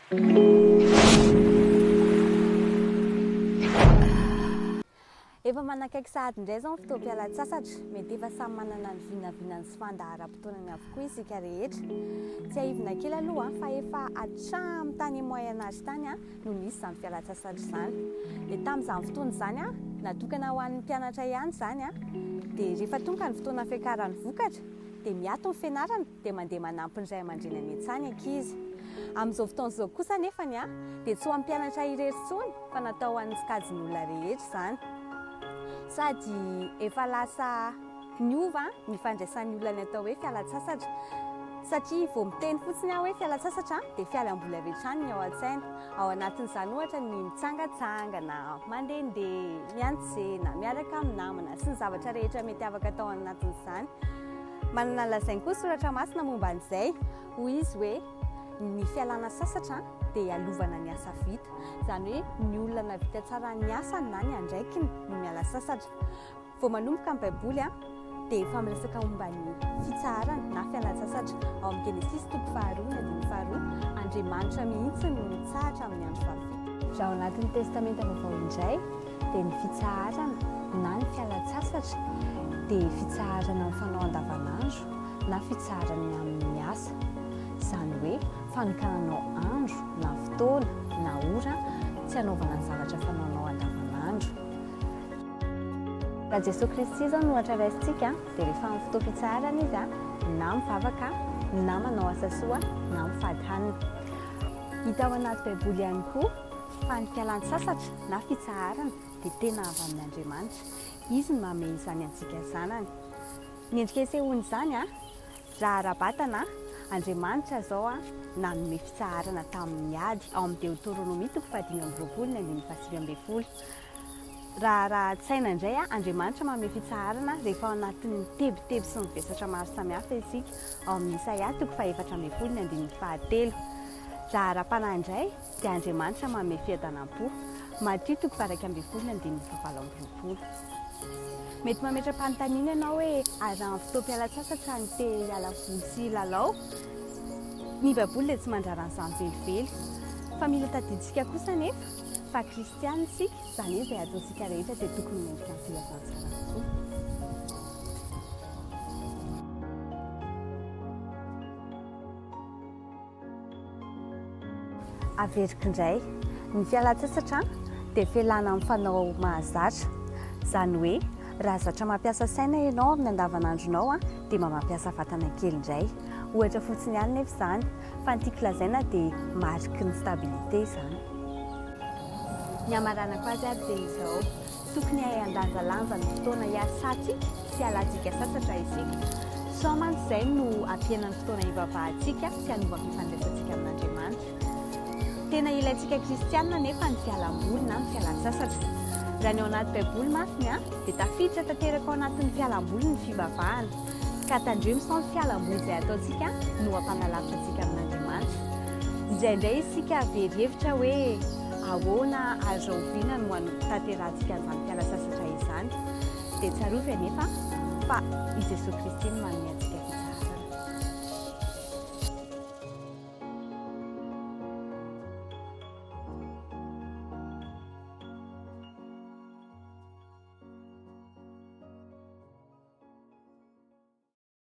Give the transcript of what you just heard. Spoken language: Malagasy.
Efa manakaiky sahady indray zao ny fotoam-pialan-tsasatra, mety efa samy manana ny vinavinany sy fandaharam-potoanany avokoa isika rehetra. Tsy ahivina kely aloha fa efa hatramin'ny tany Moyen Âge tany no nisy izany fialan-tsasatra izany. Dia tamin'izany fotoana izany natokana ho an'ny mpianatra ihany izany dia rehefa tonga ny fotoana fiakaran'ny vokatra dia miato ny fianarana dia mandeha manampy ny ray aman-dreny any an-tsany ankizy. Amin'izao fotoana izao kosa nefany dia tsy ho an'ny mpianatra irery intsony fa natao ho an'ny sokajin'olona rehetra izany. Sady efa lasa niova ny fandraisan'ny olona ny atao hoe fialan-tsasatra satria vao miteny fotsiny hoe fialan-tsasatra dia fialam-boly avy hatrany ny ao an-tsaina. Ao anatin'izany ohatra ny mitsangatsangana, mandehandeha, miantsena, miaraka amin'ny namana sy ny zavatra rehetra mety afaka atao anatin'izany. Manana lazainy koa soratra masina momba an'izay hoy izy hoe ny fialana sasatra dia alovana ny asa vita, izany hoe ny olona navita tsara ny asany na ny andraikiny no miala sasatra. Vao manomboka ny baiboly dia efa miresaka momba ny fitsaharana na fialan-tsasatra ao amin'ny Genesisy 2:1-2. Andriamanitra mihitsy no nitsahatra amin'ny andro fahavalo. Raha ao anatin'ny testamenta vaovao indray dia ny fitsaharana na ny fialan-tsasatra dia fitsaharana amin'ny fanao andavanandro na fitsaharana amin'ny asa, izany hoe fanokananao andro na fotoana na ora tsy hanaovana ny zavatra fanaonao andavanandro. Raha Jesosy Kristy zao no ohatra raisintsika dia rehefa amin'ny fotoam-pitsaharana izy na mivavaka na manao asa soa na mifady hanina. Hita ao anaty baiboly ihany koa fa ny fialan-tsasatra na fitsaharana dia tena avy amin'Andriamanitra. Izy no manome izany antsika zanany. Ny endrika sehoany izany raha ara-batana Andriamanitra zao nanome fitsaharana tamin'ny ady ao amin'ny Deutéronomie 5:20-20. Raha raha-tsaina indray Andriamanitra manome fitsaharana rehefa ao anatin'ny tebiteby sy ny vesatra maro samihafa isika ao amin'ny Isaia 4:20-7. Raha ara-panahy indray dia Andriamanitra manome fiadanam-po Matthieu 2:17-20. Mety mametra-panontaniana ianao hoe arahan'ny fotoam-pialan-tsasatra ny te-hiala voly sy lalao. Ny baiboly dia tsy mandrara an'izany velively fa mila tadiditsika kosa nefa fa kristiana isika, izany hoe izay ataontsika rehetra dia tokony mendrika ny filazantsara tokoa. Averiko indray, ny fialan-tsasatra dia fialana amin'ny fanao mahazatra, izany hoe raha zatra mampiasa saina ianao amin'ny andavanandronao dia mampiasa vatana kely indray. Ohatra fotsiny ihany nefa izany fa ny tiako lazaina dia mariky ny stabilité izany. Ny hamaranako azy dia izao, tokony handanjalanja ny fotoana hiasantsika sy halantsika sasatra isika. Soamantsy izay no ampiana ny fotoana hivavahantsika sy hanovaka ny fandraisantsika amin'Andriamanitra. Tena ilaintsika kristiana nefa ny fialam-boly na ny fialan-tsasatra. Raha ny ao anaty baiboly masina dia tafiditra tanteraka ao anatin'ny fialam-boly ny fivavahana. Ka tandremo sao ny fialam-boly izay ataontsika no hampanalavitra antsika amin'Andriamanitra. Indraindray isika very-hevitra hoe ahoana azo oviana no tanterantsika izany fialan-tsasatra izany. Dia tsarovy anefa fa i Jesosy Kristy no manome